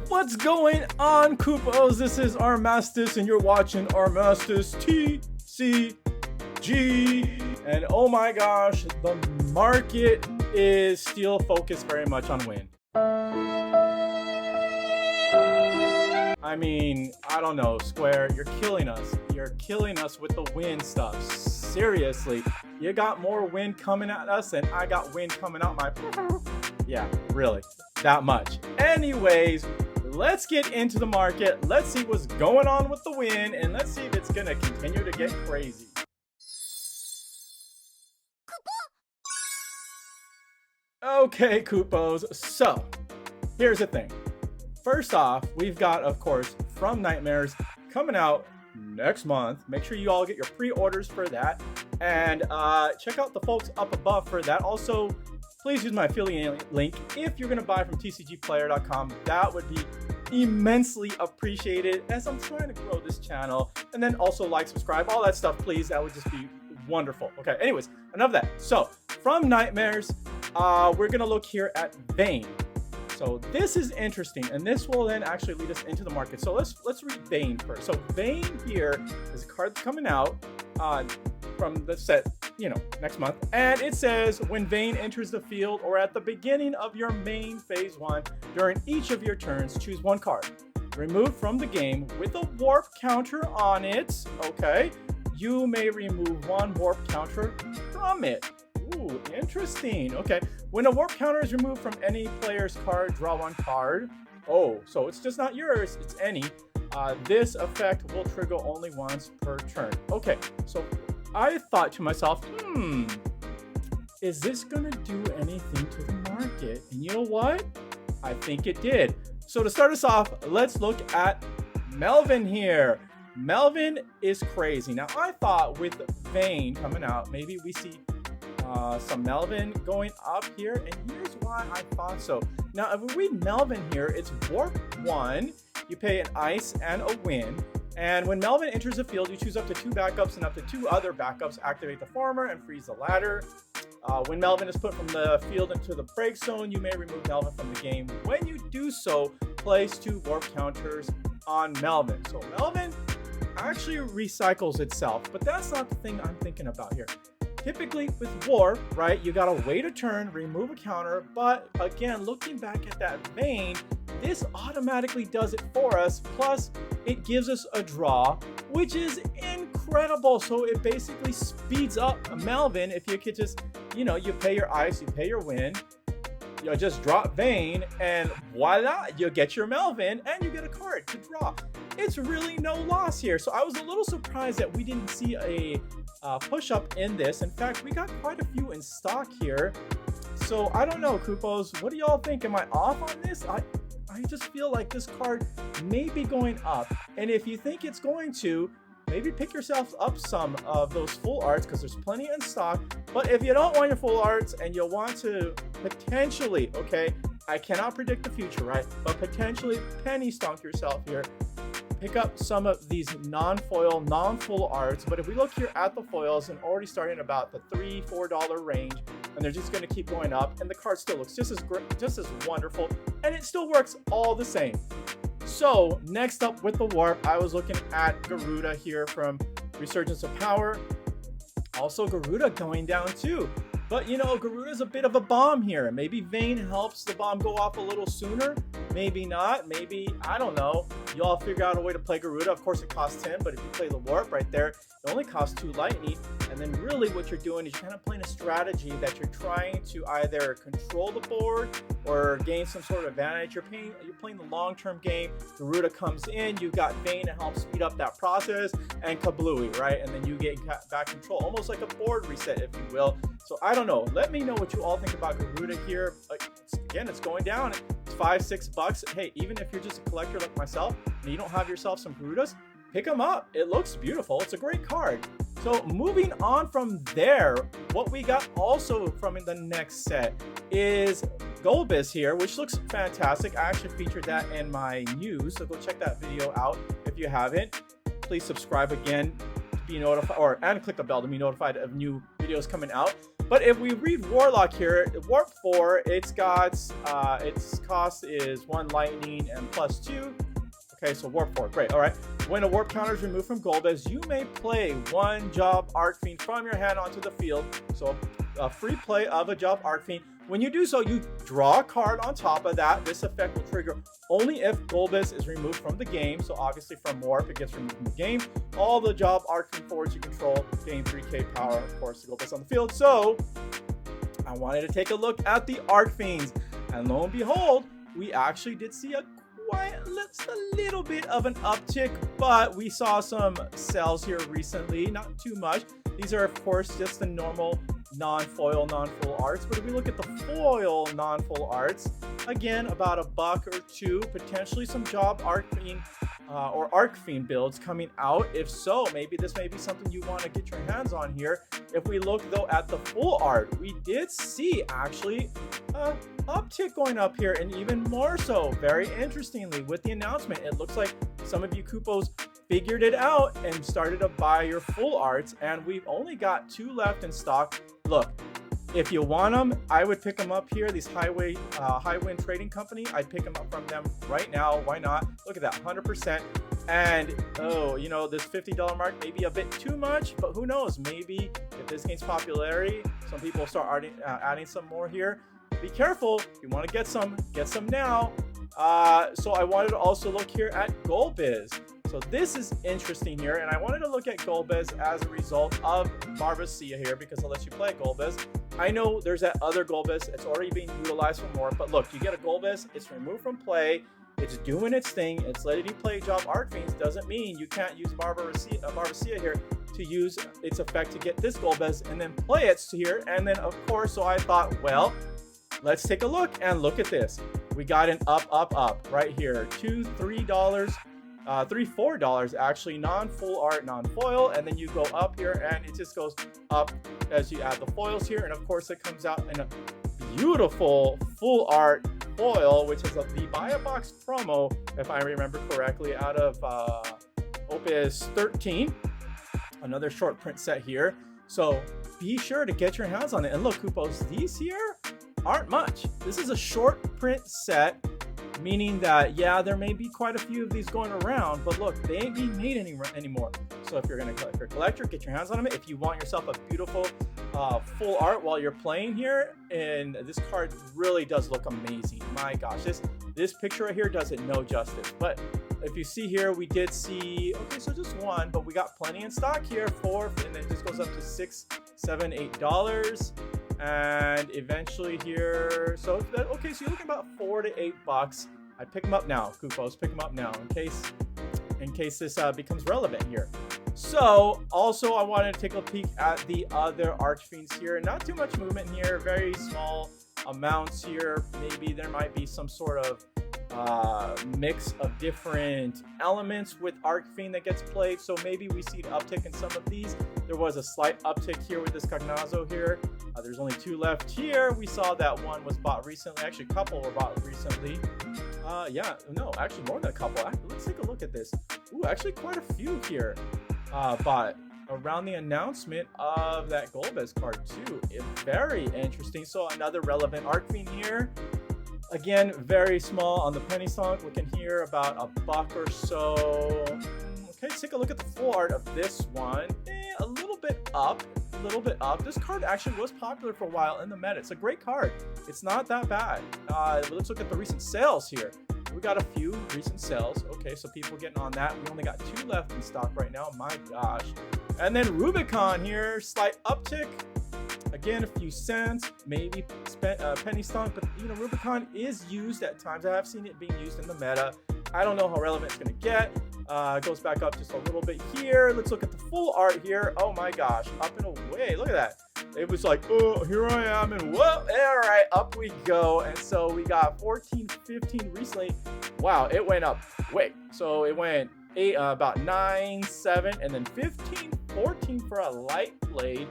What's going on, Koopos? This is Armastus, and you're watching ArmastusTCG. And oh my gosh, the market is still focused very much on win. I mean, I don't know, Square, you're killing us. You're killing us with the win stuff. Seriously, you got more win coming at us than I got win coming out my... Yeah, really, that much. Anyways, let's get into the market. Let's see what's going on with the win, and let's see if it's gonna continue to get crazy. Okay, Koopos, so here's the thing. First off, we've got, of course, From Nightmares coming out next month. Make sure you all get your pre-orders for that, and check out the folks up above for that. Also, please use my affiliate link if you're gonna buy from tcgplayer.com. That would be immensely appreciated as I'm trying to grow this channel. And then also like, subscribe, all that stuff, please. That would just be wonderful. Okay, anyways, enough of that. So From Nightmares, we're gonna look here at Vayne. So this is interesting, and this will then actually lead us into the market. So let's read Vayne first. So Vayne here is a card that's coming out from the set, you know, next month, and it says when Vayne enters the field or at the beginning of your main phase 1, during each of your turns, choose one card removed from the game with a warp counter on it. Okay, you may remove one warp counter from it. Ooh, interesting. Okay, when a warp counter is removed from any player's card, draw one card. Oh, so it's just not yours, it's any. This effect will trigger only once per turn. Okay, so I thought to myself, is this gonna do anything to the market? And you know what? I think it did. So to start us off, let's look at Melvin here. Melvin is crazy. Now I thought with Vayne coming out, maybe we see some Melvin going up here, and here's why I thought so. Now if we read Melvin here, it's Warp 1, you pay an ice and a win, and when Melvin enters the field, you choose up to 2 backups, and up to 2 other backups activate the farmer and freeze the ladder. When Melvin is put from the field into the break zone, you may remove Melvin from the game. When you do so, place 2 warp counters on Melvin. So Melvin actually recycles itself, but that's not the thing I'm thinking about here. Typically with warp, right, you gotta wait a turn, remove a counter, but again, looking back at that Vayne, this automatically does it for us, plus it gives us a draw, which is incredible. So it basically speeds up Melvin. If you could just, you know, you pay your ice, you pay your win, you just drop Vayne, and voila, you get your Melvin, and you get a card to draw. It's really no loss here. So I was a little surprised that we didn't see a push up in this. In fact, we got quite a few in stock here. So I don't know, Koopos, what do y'all think? Am I off on this? I just feel like this card may be going up. And if you think it's going to, maybe pick yourself up some of those full arts, because there's plenty in stock. But if you don't want your full arts and you want to potentially, okay, I cannot predict the future, right? But potentially penny stonk yourself here. Pick up some of these non-foil, non-full arts. But if we look here at the foils, and already starting about the $3-4 range, and they're just going to keep going up, and the card still looks just as great, just as wonderful, and it still works all the same. So next up with the warp, I was looking at Garuda here from Resurgence of Power. Also Garuda going down too. But you know, Garuda's a bit of a bomb here. Maybe Vayne helps the bomb go off a little sooner. Maybe not. Maybe, I don't know. You all figure out a way to play Garuda. Of course it costs 10, but if you play the warp right there, it only costs 2 lightning. And then really what you're doing is you're kind of playing a strategy that you're trying to either control the board or gain some sort of advantage. You're playing the long-term game. Garuda comes in, you've got Vayne to help speed up that process, and kablooey, right? And then you get back control, almost like a board reset, if you will. So I don't know. Let me know what you all think about Garuda here. Again, it's going down. It's $5-6. Hey, even if you're just a collector like myself and you don't have yourself some Garudas, pick them up. It looks beautiful. It's a great card. So moving on from there, what we got also from the next set is Golbez here, which looks fantastic. I actually featured that in my news, so go check that video out if you haven't. Please subscribe again to be notified, and click the bell to be notified of new videos coming out. But if we read Warlock here, Warp 4, it's got its cost is 1 lightning and +2. Okay, so Warp 4, great. All right. When a warp counter is removed from Golbez, you may play 1 Job Arc Fiend from your hand onto the field. So a free play of a Job Arc Fiend. When you do so, you draw a card on top of that. This effect will trigger only if Golbez is removed from the game. So obviously from Warp, it gets removed from the game. All the Job Arc Fiend forwards you control gain 3k power, of course, to Golbez on the field. So I wanted to take a look at the Arc Fiends. And lo and behold, we actually did see just a little bit of an uptick, but we saw some sales here recently, not too much. These are, of course, just the normal non-foil, non-full arts. But if we look at the foil non-full arts, again, about $1 or $2, potentially some Job Arc Fiend or Arc Fiend builds coming out. If so, maybe this may be something you want to get your hands on here. If we look though at the full art, we did see actually uptick going up here, and even more so, very interestingly, with the announcement, it looks like some of you Kupos figured it out and started to buy your full arts, and we've only got 2 left in stock. Look, if you want them, I would pick them up here. These Highwind Trading Company, I'd pick them up from them right now. Why not? Look at that, 100%. And oh, you know, this $50 mark may be a bit too much, but who knows? Maybe if this gains popularity, some people will start adding some more here. Be careful. If you want to get some now. So I wanted to also look here at Golbez. So this is interesting here, and I wanted to look at Golbez as a result of Marvasia here, because unless you play Golbez, I know there's that other Golbez. It's already being utilized for more, but look, you get a Golbez, it's removed from play, it's doing its thing, it's letting you play Job Arc Fiends. Doesn't mean you can't use Marvasia here to use its effect to get this Golbez and then play it here. And then of course, so I thought, well, let's take a look and look at this. We got an up right here, $2, $3, $4 actually, non-full art, non-foil, and then you go up here and it just goes up as you add the foils here, and of course it comes out in a beautiful full art foil, which is the buy a box promo, if I remember correctly, out of Opus 13, another short print set here. So be sure to get your hands on it. And look, Kupos, these here aren't much. This is a short print set, meaning that, yeah, there may be quite a few of these going around, but look, they ain't being made anymore. So if you're a collector, get your hands on them. If you want yourself a beautiful full art while you're playing here, and this card really does look amazing. My gosh, this picture right here does it no justice. But if you see here, we did see, okay, so just 1, but we got plenty in stock here, 4, and then it just goes up to $6, $7, $8. And eventually here, so okay, so you're looking about $4 to $8. I'd pick them up now, Kupos, pick them up now in case this becomes relevant here. So also I wanted to take a peek at the other Archfiends here. Not too much movement here, very small amounts here. Maybe there might be some sort of mix of different elements with Archfiend that gets played. So maybe we see an uptick in some of these. There was a slight uptick here with this Cognazo here. There's only 2 left here. We saw that one was bought recently. Actually, a couple were bought recently. Yeah, no, actually more than a couple. Let's take a look at this. Ooh, actually quite a few here bought around the announcement of that Golbez card too. Very interesting. So another relevant Archfiend here. Again, very small on the penny stock. Looking here about $1 or so. Okay, let's take a look at the full art of this one. A little bit up. This card actually was popular for a while in the meta. It's a great card. It's not that bad. Let's look at the recent sales here. We got a few recent sales. Okay, so people getting on that. We only got 2 left in stock right now. My gosh. And then Rubicon here, slight uptick. Again, a few cents, maybe penny stock, but you know, Rubicon is used at times. I have seen it being used in the meta. I don't know how relevant it's going to get. It goes back up just a little bit here. Let's look at the full art here. Oh my gosh, up and away. Look at that. It was like, oh, here I am, and whoa, all right, up we go. And so we got 14, 15 recently. Wow, it went up quick. So it went about 9, 7, and then 15, 14 for a light blade.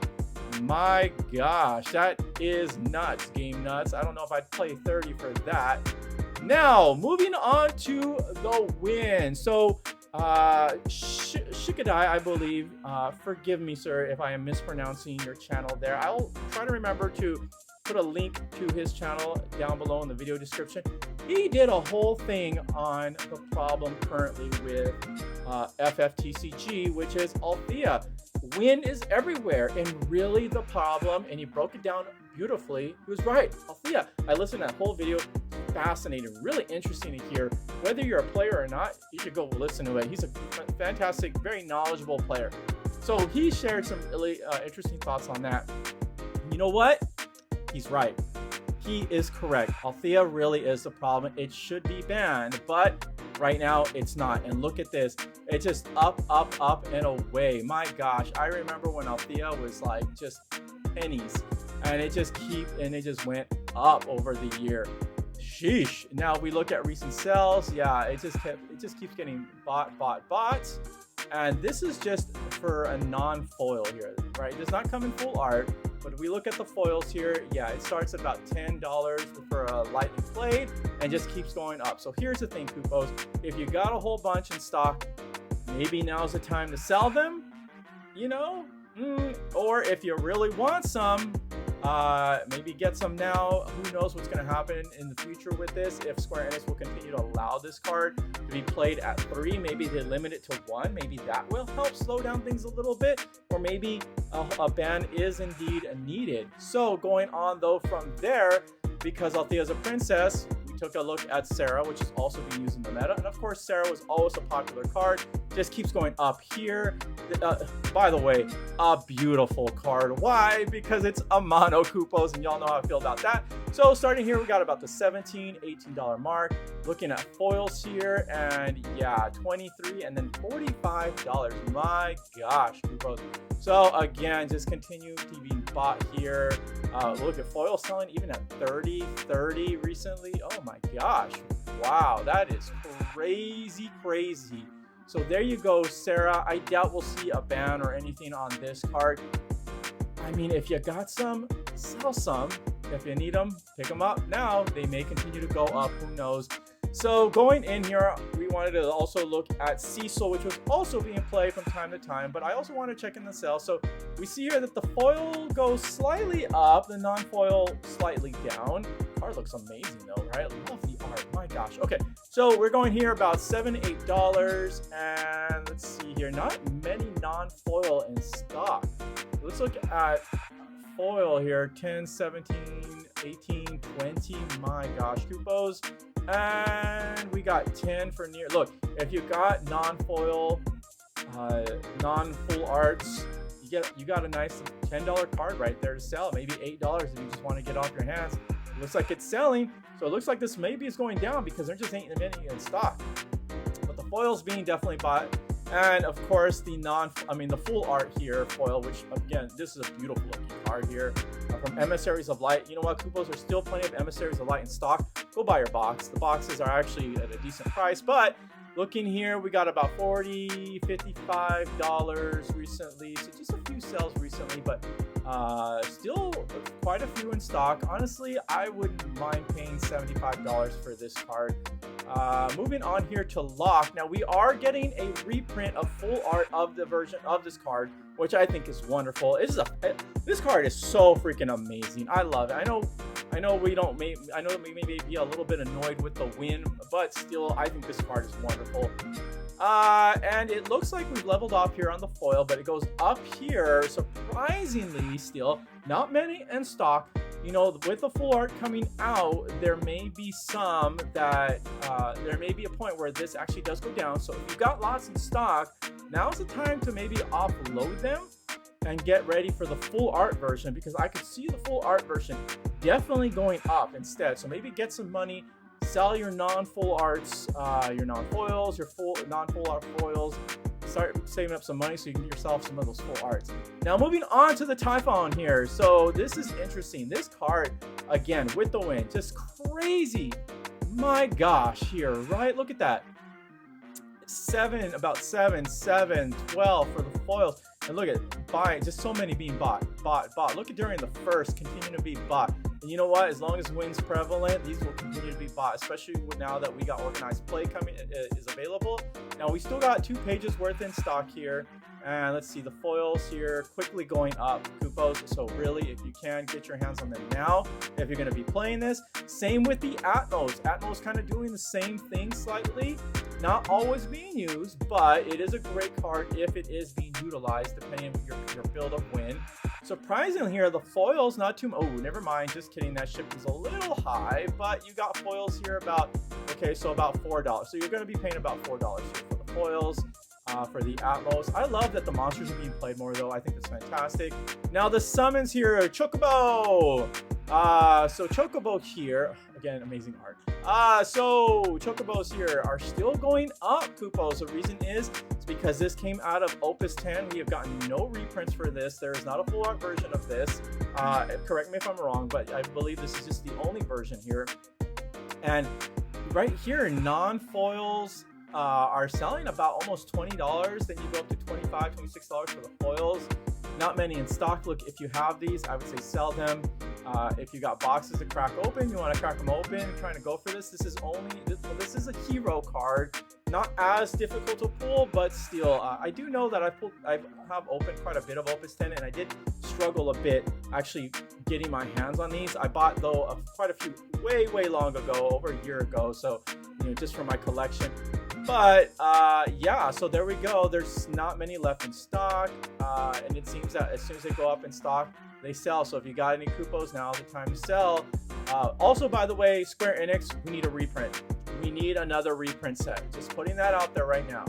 My gosh, that is nuts, game nuts. I don't know if I'd play 30 for that. Now, moving on to the win. So, Shikadi, I believe, forgive me, sir, if I am mispronouncing your channel there. I'll try to remember to put a link to his channel down below in the video description. He did a whole thing on the problem currently with FFTCG, which is Althea. Win is everywhere, and really the problem, and he broke it down beautifully. He was right, Althea. I listened to that whole video. Fascinating, really interesting to hear. Whether you're a player or not, you should go listen to it. He's a fantastic, very knowledgeable player. So he shared some really interesting thoughts on that. You know what? He's right. He is correct. Althea really is the problem. It should be banned, but right now it's not. And look at this. It's just up, up, up, and away. My gosh, I remember when Althea was like just pennies, and it just went up over the year. Sheesh. Now we look at recent sales. Yeah, it just keeps getting bought. And this is just for a non-foil here, right? It does not come in full art, but if we look at the foils here, yeah, it starts at about $10 for a lightning blade and just keeps going up. So here's the thing, Kupos. If you got a whole bunch in stock, maybe now's the time to sell them, you know? Or if you really want some, maybe get some now. Who knows what's going to happen in the future with this? If Square Enix will continue to allow this card to be played at 3, maybe they limit it to 1. Maybe that will help slow down things a little bit, or maybe a ban is indeed needed. So going on though from there, because Althea is a princess, we took a look at Sarah, which is also being used in the meta, and of course Sarah was always a popular card. Just keeps going up here. By the way, a beautiful card. Why? Because it's a mono Kupos, and y'all know how I feel about that. So starting here, we got about the $17, $18 mark. Looking at foils here, and yeah, $23 and then $45. My gosh, Kupos. So again, just continue to be bought here. Look at foil selling even at 30 recently. Oh my gosh. Wow, that is crazy. So there you go, Sarah. I doubt we'll see a ban or anything on this card. I mean, if you got some, sell some. If you need them, pick them up now. They may continue to go up, who knows. So going in here, we wanted to also look at Cecil, which was also being played from time to time, but I also want to check in the sale. So we see here that the foil goes slightly up, the non-foil slightly down. The card looks amazing though, right? Love the art, my gosh. Okay, so we're going here about $7, $8, and let's see here, not many non-foil in stock. Let's look at foil here, 10, 17, 18, 20, my gosh, Kupos. And we got 10 for near. Look, if you got non-foil, non-full arts, you got a nice $10 card right there to sell. Maybe $8 if you just want to get off your hands. It looks like it's selling, so it looks like this maybe is going down because there just ain't many in stock. But the foil's being definitely bought. And of course the full art here, foil, which again, this is a beautiful looking card here from Emissaries of Light. You know what, Kupos, there's still plenty of Emissaries of Light in stock. Go buy your box. The boxes are actually at a decent price, but looking here, we got about $40, $55 recently. So just a few sales recently, but still quite a few in stock. Honestly, I wouldn't mind paying $75 for this card. Moving on here to Lock. Now we are getting a reprint of full art of the version of this card, which I think is wonderful. This card is so freaking amazing. I love it. I know we may be a little bit annoyed with the win, but still I think this card is wonderful. And it looks like we've leveled off here on the foil, but it goes up here, surprisingly still, not many in stock. You know, with the full art coming out, there may be some that, there may be a point where this actually does go down. So if you've got lots in stock, now's the time to maybe offload them and get ready for the full art version, because I could see the full art version definitely going up instead. So maybe get some money, sell your non-full arts, your non-foils, your non-full art foils, start saving up some money so you can get yourself some of those full arts. Now moving on to the Typhon here. So this is interesting. This card, again, with the win, just crazy. My gosh, here, right? Look at that. About 7, 12 for the foils. And look at buying, just so many being bought. Look at during the first, continue to be bought. And you know what? As long as win's prevalent, these will continue to be bought, especially now that we got organized play coming is available. Now we still got 2 pages worth in stock here. And let's see the foils here quickly going up, Kupos. So really, if you can, get your hands on them now if you're going to be playing this. Same with the Atmos. Atmos kind of doing the same thing slightly. Not always being used, but it is a great card if it is being utilized, depending on your build of win. Surprisingly here, the foils not too. Oh, never mind. Just kidding. That ship is a little high, but you got foils here about about $4. So you're going to be paying about $4 here for the foils. For the Atmos. I love that the monsters are being played more though. I think that's fantastic. Now the summons here, Chocobo. So Chocobo here, again, amazing art. So Chocobos here are still going up, Kupos. The reason is because this came out of Opus 10. We have gotten no reprints for this. There is not a full art version of this. Correct me if I'm wrong, but I believe this is just the only version here. And right here, non-foils are selling about almost $20. Then you go up to $25, $26 for the foils. Not many in stock. Look, if you have these, I would say sell them. If you got boxes to crack open, you want to crack them open, trying to go for this. This is a hero card. Not as difficult to pull, but still, I do know that I have opened quite a bit of Opus 10, and I did struggle a bit actually getting my hands on these. I bought though quite a few way long ago, over a year ago. So just for my collection. But yeah, so there we go. There's not many left in stock, and it seems that as soon as they go up in stock, they sell. So if you got any Kupos, now's the time to sell. Also, by the way, Square Enix, we need a reprint. We need another reprint set. Just putting that out there right now.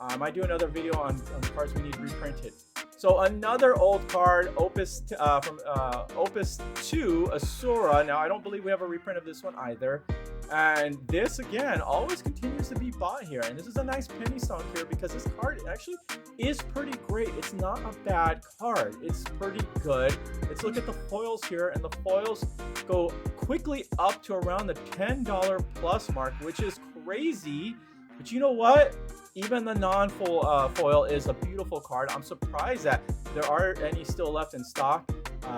I might do another video on cards we need reprinted. So another old card, Opus from Opus 2, Asura. Now I don't believe we have a reprint of this one either. And this again always continues to be bought here. And this is a nice penny stock here because this card actually is pretty great. It's not a bad card. It's pretty good. Let's look at the foils here, and the foils go quickly up to around the $10 plus mark, which is crazy. But you know what? Even the non-full foil is a beautiful card. I'm surprised that there aren't any still left in stock.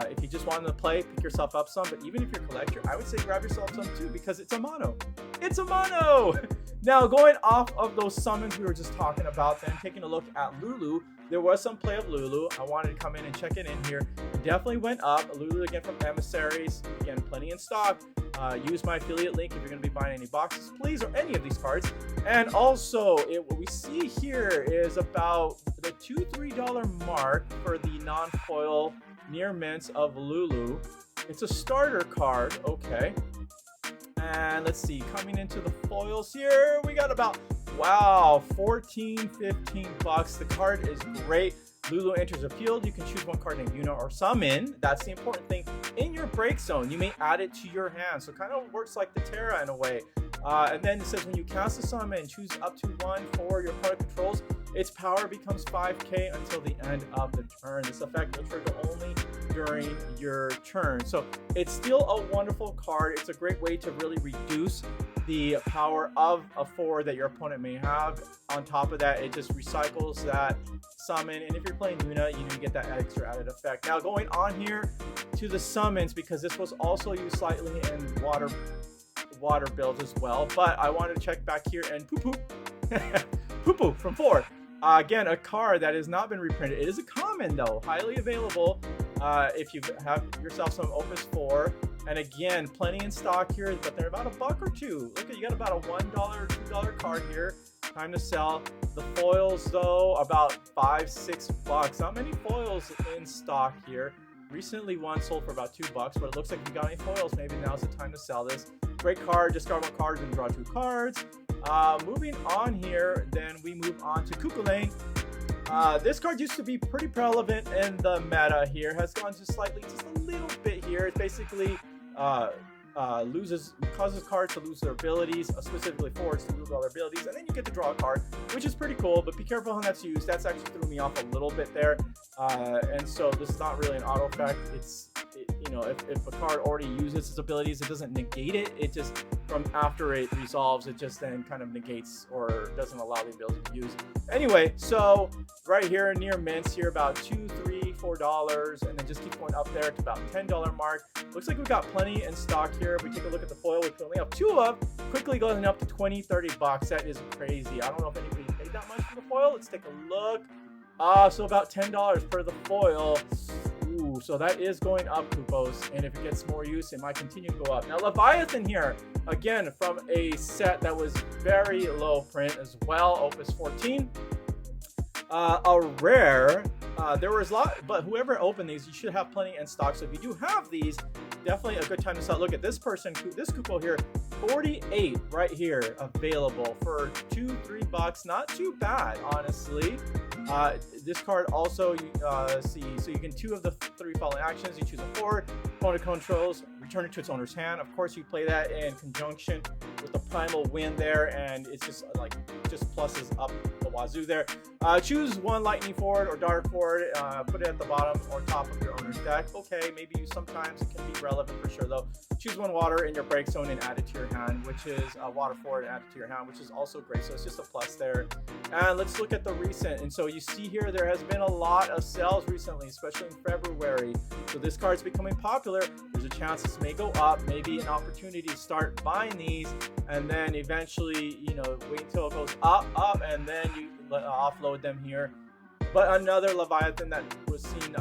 If you just wanted to play, pick yourself up some. But even if you're a collector, I would say grab yourself some too, because it's a mono. It's a mono! Now, going off of those summons we were just talking about, then taking a look at Lulu, there was some play of Lulu. I wanted to come in and check it in here. It definitely went up. Lulu again from Emissaries. Again, plenty in stock. Use my affiliate link if you're going to be buying any boxes, please, or any of these cards. And also, what we see here is about the $2-3 mark for the non-foil near mints of Lulu. It's a starter card, okay. And let's see, coming into the foils here, we got about, wow, 14, 15 bucks. The card is great. Lulu enters a field. You can choose one card named Yuna or summon. That's the important thing. In your break zone, you may add it to your hand. So it kind of works like the Terra in a way. And then it says when you cast a summon, choose up to 1 for your card controls. Its power becomes 5k until the end of the turn. This effect will trigger only during your turn. So it's still a wonderful card. It's a great way to really reduce the power of a 4 that your opponent may have. On top of that, it just recycles that summon. And if you're playing Yuna, you get that extra added effect. Now going on here to the summons, because this was also used slightly in water builds as well. But I wanted to check back here and Poo-Poo from 4. Again, a card that has not been reprinted. It is a common though, highly available if you have yourself some Opus 4. And again, plenty in stock here, but they're about $1 or $2. Look at, you got about a $1 or $2 card here. Time to sell. The foils though, about $5-6 bucks. Not many foils in stock here. Recently one sold for about $2, but it looks like if you got any foils, maybe now's the time to sell this. Great card, discard 1 card and draw 2 cards. Moving on here, then we move on to Kukulane. This card used to be pretty relevant in the meta here. Has gone just a little bit here. It basically causes cards to lose their abilities, specifically forwards to lose all their abilities, and then you get to draw a card, which is pretty cool, but be careful how that's used. That's actually threw me off a little bit there. And so this is not really an auto effect. If a card already uses its abilities, it doesn't negate it. It just, from after it resolves, it just then kind of negates or doesn't allow the ability to use. Anyway, so right here near mints here, about $2, $3, $4, and then just keep going up there to about $10 mark. Looks like we've got plenty in stock here. If we take a look at the foil, we only have 2 of, quickly going up to 20, 30 bucks. That is crazy. I don't know if anybody paid that much for the foil. Let's take a look. So about $10 for the foil. Ooh, so that is going up, Kupos, and if it gets more use, it might continue to go up. Now, Leviathan here, again, from a set that was very low print as well, Opus 14. A rare, there was a lot, but whoever opened these, you should have plenty in stock. So if you do have these, definitely a good time to sell. Look at this person, this Kupo here, 48 right here available for $2, $3. Not too bad, honestly. This card also, see, so you can 2 of the 3 following actions. You choose a forward, opponent controls, return it to its owner's hand. Of course, you play that in conjunction with the Primal Wind there, and it's just like, just pluses up the wazoo there. Choose 1 lightning forward or dark forward, put it at the bottom or top of your owner's deck. Okay, maybe sometimes it can be relevant for sure though. Choose 1 water in your break zone and add it to your hand, which is water forward and add it to your hand, which is also great. So it's just a plus there. And let's look at the recent. And so you see here, there has been a lot of sales recently, especially in February. So this card's becoming popular. There's a chance this may go up, maybe an opportunity to start buying these, and then eventually, you know, wait until it goes up, and then you offload them here. But another Leviathan that was seen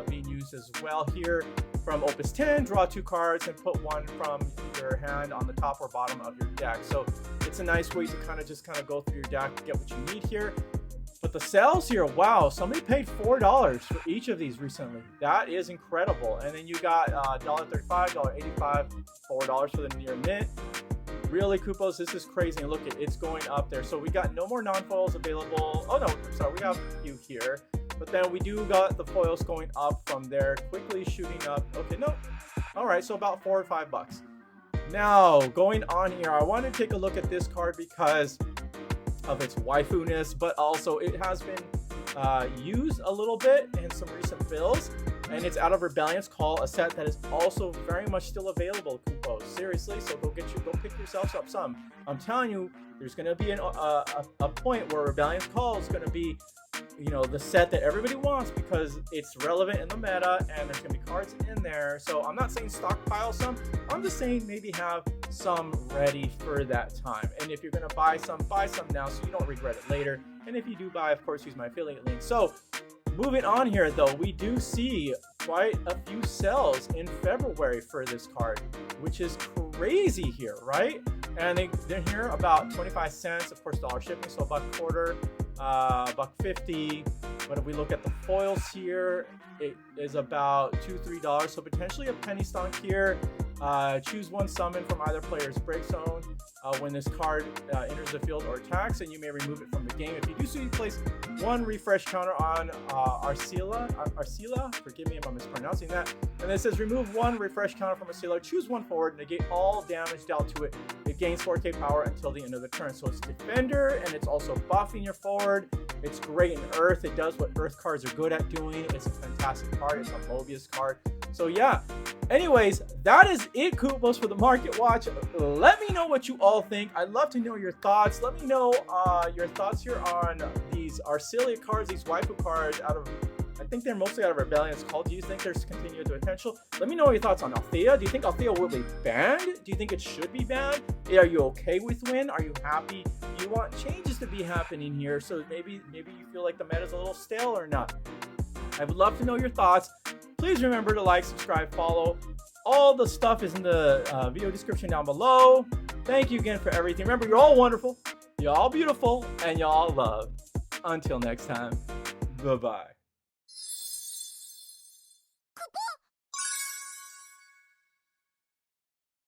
being used as well here from Opus 10, draw 2 cards and put 1 from your hand on the top or bottom of your deck. So it's a nice way to kind of go through your deck to get what you need here. But the sales here, wow, somebody paid $4 for each of these recently. That is incredible. And then you got $1.35, $1.85, $4 for the near mint. Really, Kupos, this is crazy. And look, it's going up there. So we got no more non-foils available. Oh no, I'm sorry, we have a few here. But then we do got the foils going up from there, quickly shooting up. Okay, no. All right, so about $4 or $5. Now, going on here, I want to take a look at this card because of its waifu-ness, but also it has been used a little bit in some recent builds, and it's Out of Rebellion's Call, a set that is also very much still available, Kupos. Seriously, so go pick yourselves up some. I'm telling you, there's going to be a point where Rebellion's Call is going to be, you know, the set that everybody wants because it's relevant in the meta and there's going to be cards in there. So I'm not saying stockpile some, I'm just saying maybe have some ready for that time. And if you're going to buy some now so you don't regret it later. And if you do buy, of course, use my affiliate link. So moving on here though, we do see quite a few sales in February for this card, which is crazy here, right? And they're here about 25 cents, of course, dollar shipping, so $1.25, $1.50. But if we look at the foils here, it is about $2, $3. So potentially a penny stonk here. Choose 1 summon from either player's break zone when this card enters the field or attacks, and you may remove it from the game. If you do so, you place 1 refresh counter on Arcila. Forgive me if I'm mispronouncing that. And it says remove 1 refresh counter from Arcila. Choose 1 forward, negate all damage dealt to it. It gains 4k power until the end of the turn. So it's defender, and it's also buffing your forward. It's great in Earth. It does what Earth cards are good at doing. It's a fantastic card. It's a Mobius card. So yeah. Anyways, that is it, Kupos, for the Market Watch. Let me know what you all think. I'd love to know your thoughts. Let me know your thoughts here on these Arcelia cards, these waifu cards out of, I think they're mostly out of Rebellion's Call. Do you think there's continued potential? Let me know your thoughts on Althea. Do you think Althea will be banned? Do you think it should be banned? Are you okay with Win? Are you happy? Do you want changes to be happening here? So maybe you feel like the meta is a little stale or not? I would love to know your thoughts. Please remember to like, subscribe, follow. All the stuff is in the video description down below. Thank you again for everything. Remember, you're all wonderful, you're all beautiful, and you're all loved. Until next time, bye-bye.